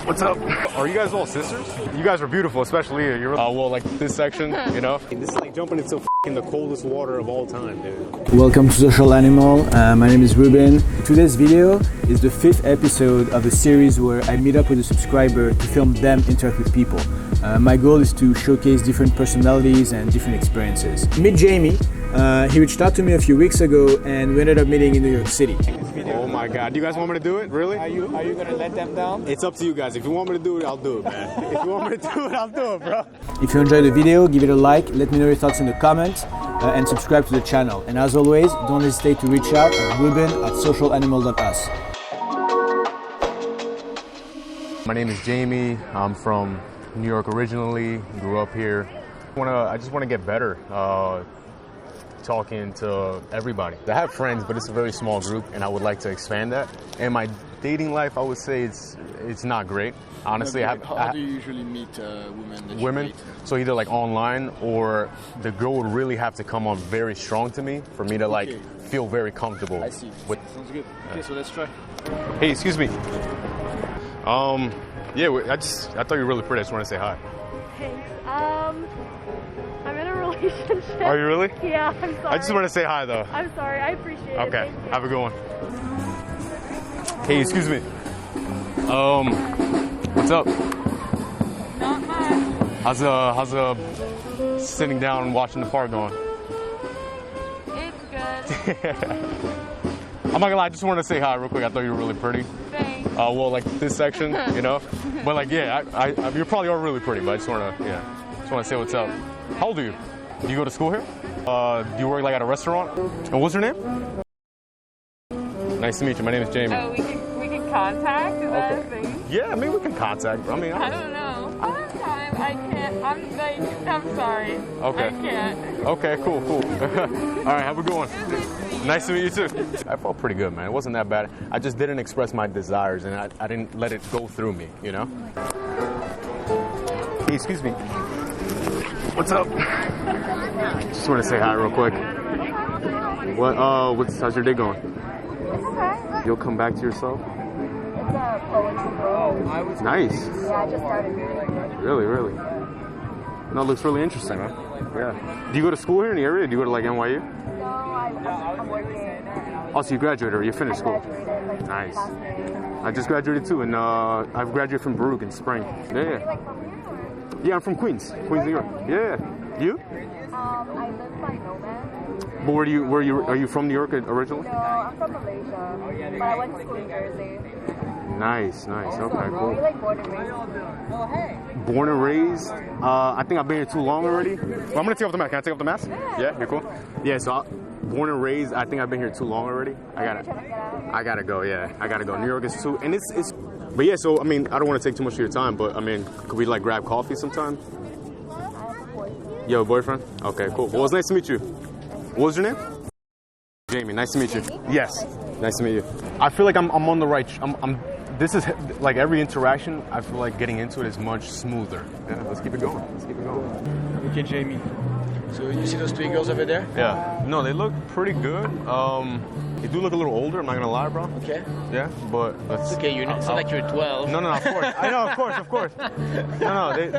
What's up? Are you guys all sisters? You guys are beautiful, especially you. You're well, like this section, you know? This is like jumping into the coldest water of all time, dude. Welcome to Social Animal. My name is Ruben. Today's video is the 5th episode of a series where I meet up with a subscriber to film them interact with people. My goal is to showcase different personalities and different experiences. Meet Jamie. He reached out to me a few weeks ago and we ended up meeting in New York City. Oh my God, do you guys want me to do it? Really? Are you gonna let them down? It's up to you guys. If you want me to do it, I'll do it, man. If you want me to do it, I'll do it, bro. If you enjoyed the video, give it a like, let me know your thoughts in the comments, and subscribe to the channel. And as always, don't hesitate to reach out at ruben@socialanimal.us. My name is Jamie. I'm from New York originally, grew up here. I just want to get better. Talking to everybody. I have friends, but it's a very small group, and I would like to expand that. And my dating life, I would say it's not great. Honestly, how do you usually meet women? That So either like online, or the girl would really have to come on very strong to me for me to like feel very comfortable. I see. Sounds good. Okay, so let's try. Hey, excuse me. Yeah, I thought you were really pretty. I just want to say hi. Thanks. I'm in a relationship. Are you really? Yeah, I'm sorry. I just want to say hi, though. I'm sorry. I appreciate it. Okay, Thank you. have a good one. Hey, excuse me. What's up? Not much. How's sitting down and watching the park going? It's good. I'm not gonna lie, I just wanted to say hi real quick. I thought you were really pretty. Thanks. Well, like this section, you know. But like, yeah, you probably are really pretty. But I just wanna say what's up. How old are you? Do you go to school here? Do you work like at a restaurant? And what's your name? Nice to meet you. My name is Jamie. Oh, we can contact? Is that a thing? Yeah, I mean we can contact. I mean, I don't know. I have time. I can't. I'm sorry. Okay. I can't. Okay, cool. All right, have a good one. Nice to meet you too. I felt pretty good, man. It wasn't that bad. I just didn't express my desires, and I didn't let it go through me, you know? Hey, excuse me. What's up? Just want to say hi real quick. How's your day going? Okay. You'll come back to yourself? It's a poetry. Nice. Yeah, I just started reading it. Really? No, it looks really interesting, man. Yeah. Do you go to school here in the area? Do you go to like NYU? No, I'm working. Oh, so you graduated or you finished school? Graduated, like, Nice. last year. I just graduated too, and I've graduated from Baruch in spring. Are you like from here? Or? Yeah, I'm from Queens, New York. Yeah. You? I live by Nomad. But are you from New York originally? No, I'm from Malaysia, but I went to school in Jersey. Nice. Okay, Are you cool. like born and raised? Born and raised. I think I've been here too long already. Well, I'm gonna take off the mask. Can I take off the mask? Yeah, you're cool. Yeah, so born and raised. I think I've been here too long already. I gotta go. Yeah, I gotta go. New York is too, and it's. But yeah, so I mean, I don't want to take too much of your time, but I mean, could we like grab coffee sometime? You have a boyfriend? Okay, cool. Well, it's nice to meet you. What was your name? Jamie. Nice to meet you. Yes. Nice to meet you. I feel like I'm on the right. This is like every interaction. I feel like getting into it is much smoother. Yeah, let's keep it going. Okay, Jamie. So you see those three girls over there? Yeah. No, they look pretty good. They do look a little older. I'm not gonna lie, bro. Okay. Yeah, but It's okay. You're not. It's not like you're 12. No, of course. I know, of course. No, they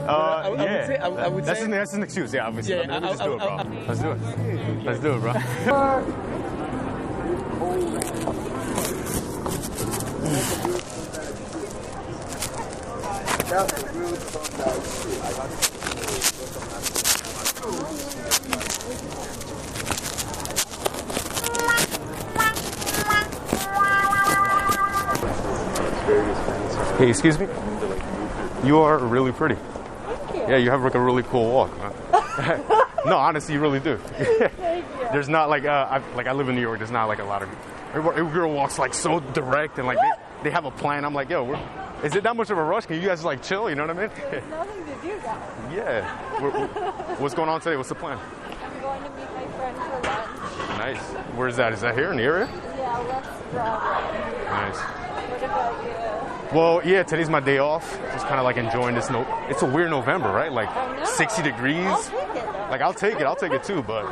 I would say. That's an excuse. Yeah, obviously. Yeah, Let me just do it, bro. Let's do it, bro. Hey, excuse me? You are really pretty. Yeah, you have like a really cool walk, man. No, honestly, you really do. Thank you. There's not like I live in New York. There's not like a lot of every girl walks like so direct and like they have a plan. I'm like, yo, is it that much of a rush? Can you guys like chill? You know what I mean? There's nothing to do, guys. Yeah. What's going on today? What's the plan? I'm going to meet my friend for lunch. Nice. Where's that? Is that here in the area? Yeah, let's grab it. Nice. What about you? Well, yeah, today's my day off. Just kind of like enjoying this. It's a weird November, right? Like I know. 60 degrees. I'll take it, though. Like I'll take it too, but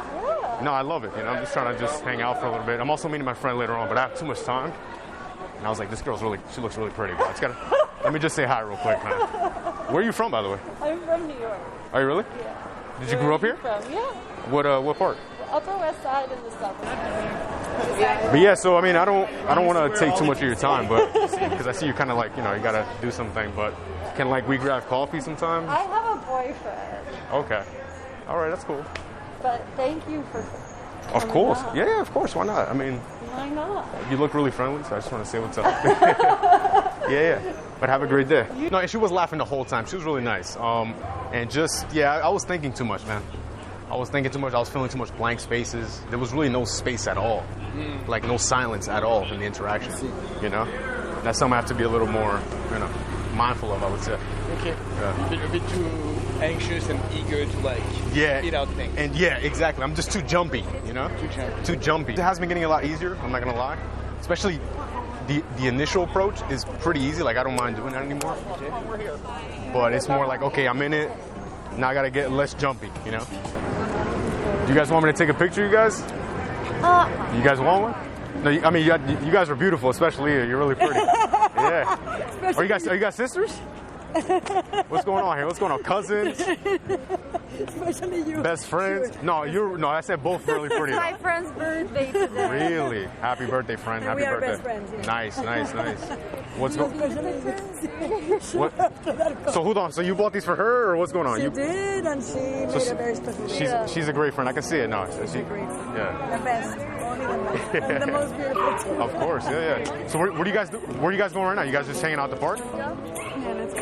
no, I love it. You know, I'm just trying to just hang out for a little bit. I'm also meeting my friend later on, but I have too much time. And I was like, this girl's she looks really pretty, bro. Let me just say hi real quick, man. Where are you from, by the way? I'm from New York. Are you really? Yeah. Did you grow up here? From? Yeah. What part? Upper West Side and the suburbs. But yeah, so I mean, I don't want to take too much of your time, but because I see you kind of like, you know, you gotta do something. But can like we grab coffee sometime? I have a boyfriend. Okay. All right, that's cool. But thank you for. Of course. Yeah, of course. Why not? I mean, Why not? you look really friendly, so I just want to say what's up. Yeah. But have a great day. No, and she was laughing the whole time. She was really nice. And just, yeah, I was thinking too much, man. I was thinking too much. I was feeling too much blank spaces. There was really no space at all. Like no silence at all in the interaction. You know? That's something I have to be a little more, you know, mindful of, I would say. Okay. Yeah. A bit too anxious and eager to like eat out things. And yeah, exactly. I'm just too jumpy, you know? Too jumpy. It has been getting a lot easier, I'm not gonna lie. Especially the initial approach is pretty easy. Like I don't mind doing that anymore. But it's more like, okay, I'm in it. Now I gotta get less jumpy, you know? Do you guys want me to take a picture, you guys? You guys want one? No, I mean, you guys are beautiful, especially you. You're really pretty. Yeah. Are you guys sisters? What's going on here? What's going on? Cousins? Especially you. Best friends? No, I said both really pretty. It's my friend's birthday today. Really? Happy birthday, friend. Happy we are birthday. best friends, yeah. Nice. What's going What? What? So hold on. So you bought these for her, or what's going on? She did, and she made a very special gift. She's a great friend. I can see it now. She's a great friend. Yeah. The best. Only the best. And the most beautiful too. Of course, yeah. So where do you guys where are you guys going right now? You guys just hanging out at the park? Yeah, let's go.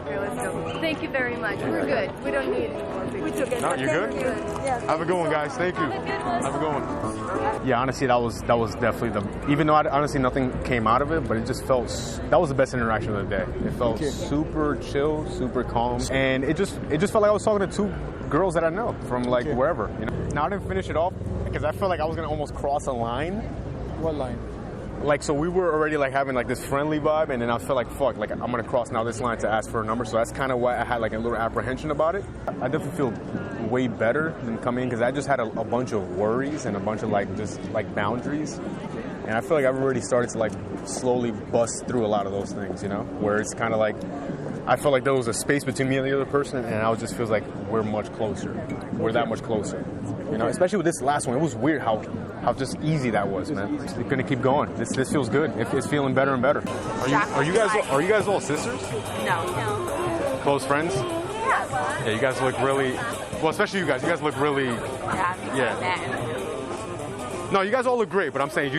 Let's go. Thank you very much. We're good. We don't need any more pictures. We took it. No, you good? Yeah. Have a good one, guys. Thank you. Have a good one. Yeah, honestly, that was definitely even though honestly nothing came out of it, but it just felt that was the best interaction of the day. It felt super chill, super calm, and it just felt like I was talking to two girls that I know from like wherever. You know. Now I didn't finish it off because I felt like I was gonna almost cross a line. What line? Like, so we were already like having like this friendly vibe, and then I felt like, fuck, like I'm gonna cross now this line to ask for a number. So that's kind of why I had like a little apprehension about it. I definitely feel way better than coming in because I just had a bunch of worries and a bunch of like just like boundaries. And I feel like I've already started to like slowly bust through a lot of those things, you know, where it's kind of like, I felt like there was a space between me and the other person, and I just feels like we're much closer. We're that much closer, you know. Especially with this last one, it was weird how just easy that was, man. It's gonna keep going. This feels good. It's feeling better and better. Are you guys all sisters? No. Close friends? Yeah. Yeah, you guys look really. Well, especially you guys. You guys look really. Yeah. No, you guys all look great, but I'm saying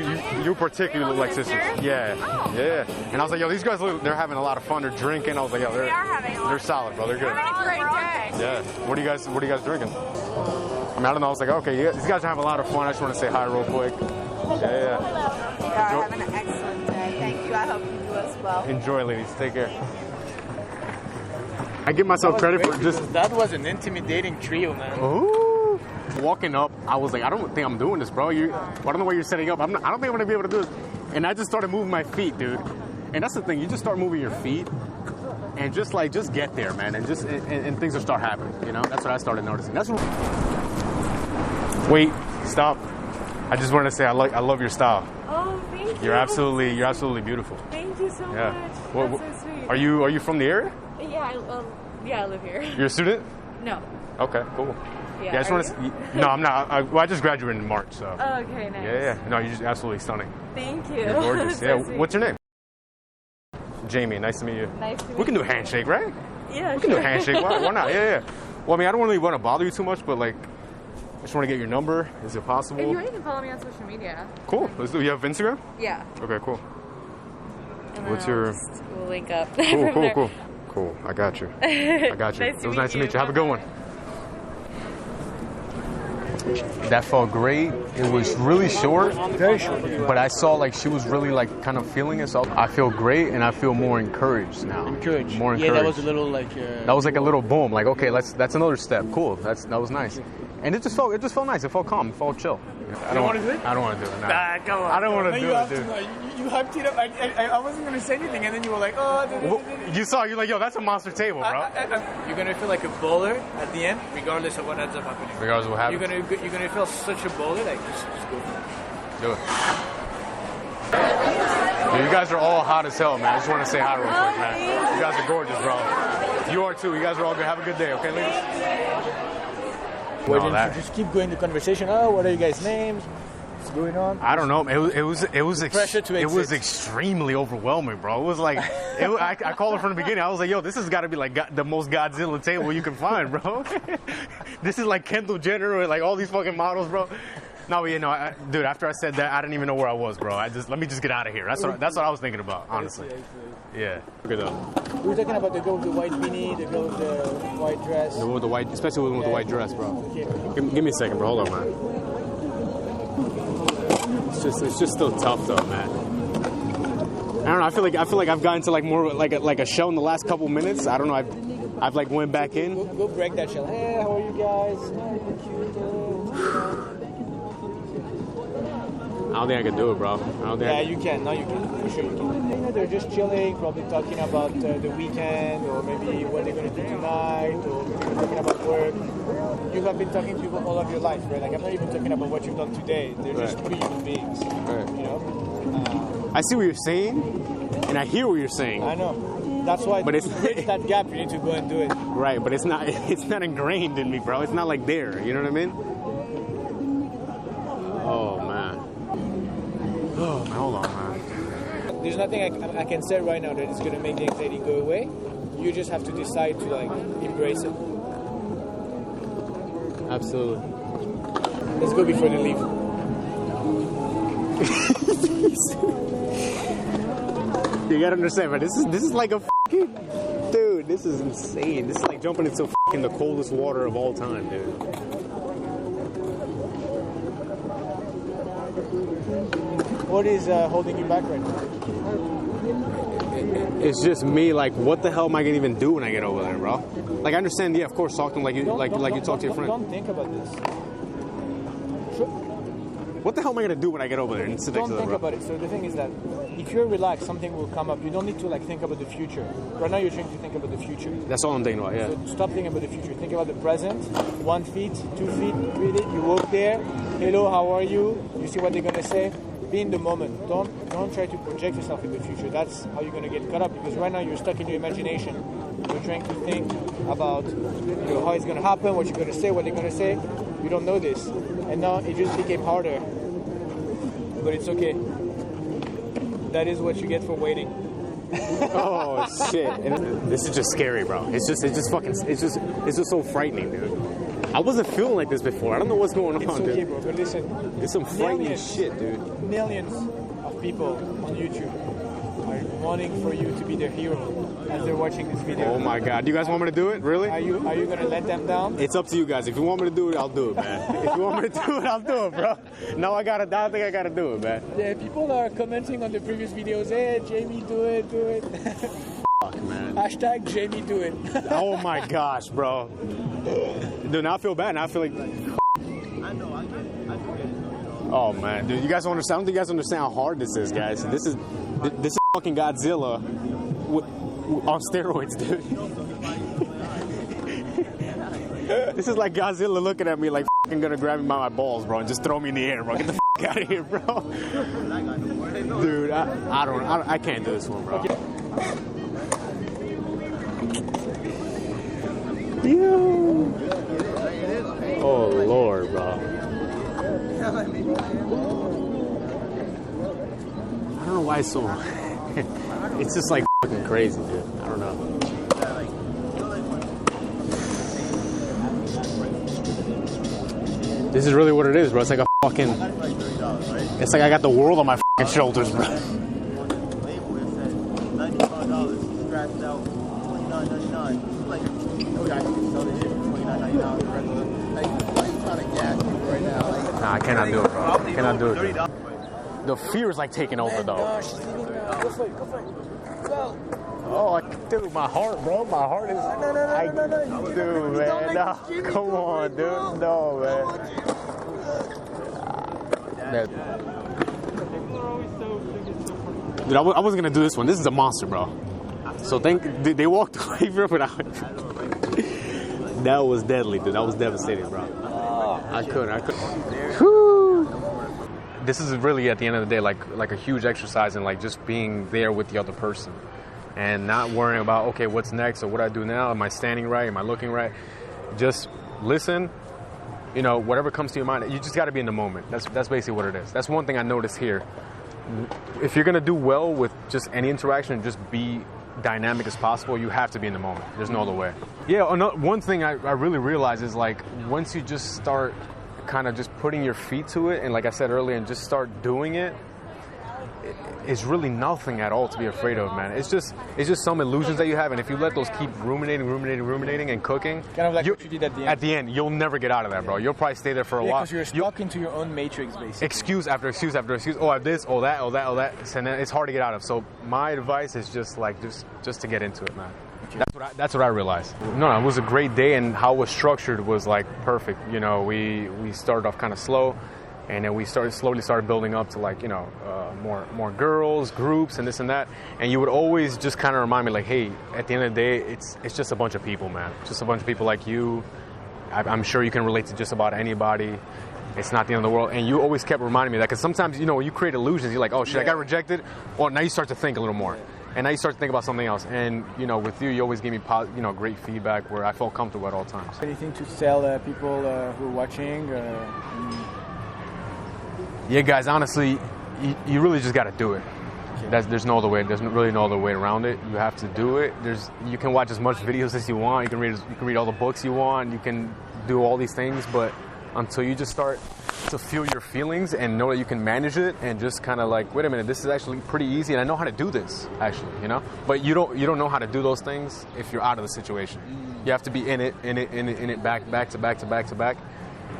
you particularly look like sisters. Yeah, yeah. And I was like, yo, these guys they're having a lot of fun. They're drinking. I was like, yo, they're solid, bro. They're good. Great day. Yeah. What are you guys drinking? I mean, I don't know. I was like, okay, these guys are having a lot of fun. I just want to say hi real quick. Yeah. We are having an excellent day. Thank you. I hope you do as well. Enjoy, ladies. Take care. I give myself credit for just. That was an intimidating trio, man. Ooh. Walking up, I was like, I don't think I'm doing this, bro. I don't know why you're setting up. I don't think I'm gonna be able to do this. And I just started moving my feet, dude. And that's the thing. You just start moving your feet, and just get there, man. And and things will start happening. You know, that's what I started noticing. Wait, stop. I just wanted to say I love your style. Oh, thank you. You're absolutely beautiful. Thank you so much. That's so sweet. Are you from the area? Yeah, I live here. You're a student? No. Okay, cool. Yeah, I just want to. No, I'm not. I just graduated in March, so. Oh, okay, nice. Yeah. No, you're just absolutely stunning. Thank you. You're gorgeous. So Yeah. sweet. What's your name? Jamie. Nice to meet you. Nice to meet you. We can do a handshake, right? Yeah, We can do a handshake. Why not? Yeah. Well, I mean, I don't really want to bother you too much, but like, I just want to get your number. Is it possible? If you want, you can follow me on social media. Cool. Let's do. You have Instagram? Yeah. Okay. Cool. And What's then your? We'll link up. Cool. I got you. I got you. Nice It was to nice to meet meet you. you. Have a good one. That felt great. It was really short, but I saw like she was really like kind of feeling it. So I feel great, and I feel more encouraged now. More encouraged. Yeah, that was a little like. That was like a little boom. Like, okay, that's another step. Cool. That was nice. And it just felt nice. It felt calm. It felt chill. I don't want to do it. I don't want to do it. No. Nah, come on. I don't want to do you it, dude. You hyped it up. I wasn't gonna say anything, and then you were like, oh. You're like, yo, that's a monster table, bro. You're gonna feel like a bowler at the end, regardless of what ends up happening. Regardless of what happens. You're gonna feel such a bowler, like just go for it. Do it. Dude, you guys are all hot as hell, man. I just want to say hi real quick, man. You guys are gorgeous, bro. You are too. You guys are all good. Have a good day, okay, ladies? Why didn't you just keep going the conversation? Oh, what are you guys' names? What's going on? I don't know. It was Pressure to it was exit. extremely overwhelming, bro. It was like I called it from the beginning. I was like, yo, this has got to be like the most Godzilla table you can find, bro. This is like Kendall Jenner or like all these fucking models, bro. No, but you know, dude. After I said that, I didn't even know where I was, bro. Let me just get out of here. That's what I was thinking about, honestly. Yeah. Look at that. We were talking about the girl with the white beanie, the girl with the white dress. The one with the white, especially the one with the white dress, bro. Okay. Give me a second, bro. Hold on, man. It's just still tough, though, man. I don't know. I feel like I've gotten to like more like a show in the last couple minutes. I don't know. I've like went back in. Go break that shell. Hey, how are you guys? I don't think I can do it, bro. Yeah, you can. No, you can. For sure you can. You know, they're just chilling, probably talking about the weekend, or maybe what they're going to do tonight, or maybe talking about work. You have been talking to people all of your life, right? Like, I'm not even talking about what you've done today. They're just three human beings, you know? I see what you're saying, and I hear what you're saying. I know. That's why But to it's- bridge that gap, you need to go and do it. Right, but it's not ingrained in me, bro. It's not like there. You know what I mean? Oh man. Oh, hold on, man. There's nothing I can say right now that is going to make the anxiety go away. You just have to decide to, like, embrace it. Absolutely. Let's go before they leave. You gotta understand, man. This is like a fucking dude. This is insane. This is like jumping into fucking the coldest water of all time, dude. What is holding you back right now? It's just me. Like, what the hell am I gonna even do when I get over there, bro? Like, I understand. Yeah, of course, talk to them like you talk to your friend. Don't think about this. What the hell am I gonna do when I get over there and sit next Don't to them, think bro? about it. So the thing is that if you're relaxed, something will come up. You don't need to like think about the future. Right now, you're trying to think about the future. That's all I'm thinking about. Yeah. So stop thinking about the future. Think about the present. 1 feet, 2 feet, 3 feet. You walk there. Hello, how are you? You see what they're gonna say. Be in the moment. Don't try to project yourself in the future. That's how you're gonna get caught up because right now you're stuck in your imagination. You're trying to think about how it's gonna happen, what you're gonna say, what they're gonna say. You don't know this, and now it just became harder. But it's okay. That is what you get for waiting. Oh shit! And this is just scary, bro. It's just so frightening, dude. I wasn't feeling like this before. I don't know what's going on, It's okay, dude. bro. But listen, It's some frightening millions, shit, dude. Millions of people on YouTube are wanting for you to be their hero as they're watching this video. Oh my god! Do you guys want me to do it? Really? Are you gonna let them down? It's up to you guys. If you want me to do it, I'll do it, man. If you want me to do it, I'll do it, bro. No, I think I gotta do it, man. Yeah, people are commenting on the previous videos. Hey, Jamie, do it. Fuck, man. Hashtag Jamie, do it. Oh my gosh, bro. Dude, now I feel bad. Now I feel like. Oh man, dude, you guys don't understand. I don't think you guys understand how hard this is, guys. This is fucking Godzilla on steroids, dude. This is like Godzilla looking at me like fucking gonna grab me by my balls, bro, and just throw me in the air, bro. Get the fuck out of here, bro. Dude, I can't do this one, bro. Yo. Oh Lord, bro. I don't know why it's so. It's just like fucking crazy, dude. I don't know. This is really what it is, bro. It's like a fucking. It's like I got the world on my fucking shoulders, bro. Nah, I cannot do it, bro. I cannot do it. The fear is like taking over, though. She's leaving. Go for it. Go. Oh, dude, my heart, bro. My heart is. No. Dude, man. No, come on, dude. No, man. Dude, I wasn't gonna do this one. This is a monster, bro. So they walked away from it. That was deadly, dude. That was devastating, bro. I couldn't. Whew. this is really at the end of the day like a huge exercise in like just being there with the other person and not worrying about, okay, what's next or what I do now? Am I standing right? Am I looking right? Just listen, you know, whatever comes to your mind. You just got to be in the moment. That's basically what it is. That's one thing I noticed here. If you're going to do well with just any interaction, just be dynamic as possible, you have to be in the moment. There's no other way. Yeah, one thing I really realize is like once you just start kind of just putting your feet to it and like I said earlier and just start doing it, it's really nothing at all to be afraid of, man. It's just some illusions that you have, and if you let those keep ruminating and cooking, kind of like what you did at the end, you'll never get out of that, bro. You'll probably stay there for a while. Because you're stuck into your own matrix, basically. Excuse after excuse after excuse. Oh, I have this, oh that, oh that, oh that. And then it's hard to get out of. So my advice is just to get into it, man. Okay. That's what I realized. No, it was a great day, and how it was structured was like perfect. You know, we started off kind of slow. And then we slowly started building up to like, you know, more girls, groups, and this and that. And you would always just kind of remind me like, hey, at the end of the day, it's just a bunch of people, man. Just a bunch of people like you. I'm sure you can relate to just about anybody. It's not the end of the world. And you always kept reminding me that, because sometimes, you know, when you create illusions, you're like, oh shit, I got rejected. Well, now you start to think a little more. And now you start to think about something else. And, you know, with you always gave me, you know, great feedback where I felt comfortable at all times. Anything to tell people who are watching? Yeah, guys, honestly, you really just got to do it. Okay. There's no other way. There's really no other way around it. You have to do it. You can watch as much videos as you want. You can read all the books you want. You can do all these things, but until you just start to feel your feelings and know that you can manage it and just kind of like, wait a minute, this is actually pretty easy and I know how to do this, actually, you know? But you don't know how to do those things if you're out of the situation. You have to be in it, back to back,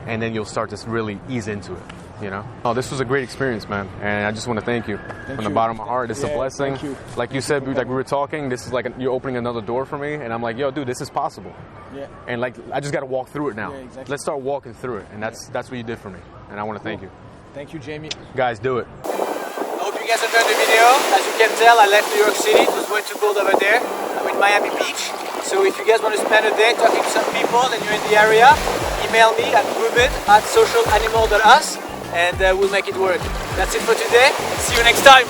and then you'll start to really ease into it. You know, oh, this was a great experience, man, and I just want to thank you from the bottom of my heart. It's a blessing. Thank you. Like you said, like we were talking, this is like you're opening another door for me, and I'm like, yo, dude, this is possible. Yeah. And like, I just got to walk through it now. Yeah, exactly. Let's start walking through it, and that's what you did for me, and I want to thank you. Thank you, Jamie. Guys, do it. I hope you guys enjoyed the video. As you can tell, I left New York City. It was way too cold over there. I'm in Miami Beach. So if you guys want to spend a day talking to some people and you're in the area, email me at ruben@socialanimal.us. And we'll make it work. That's it for today. See you next time.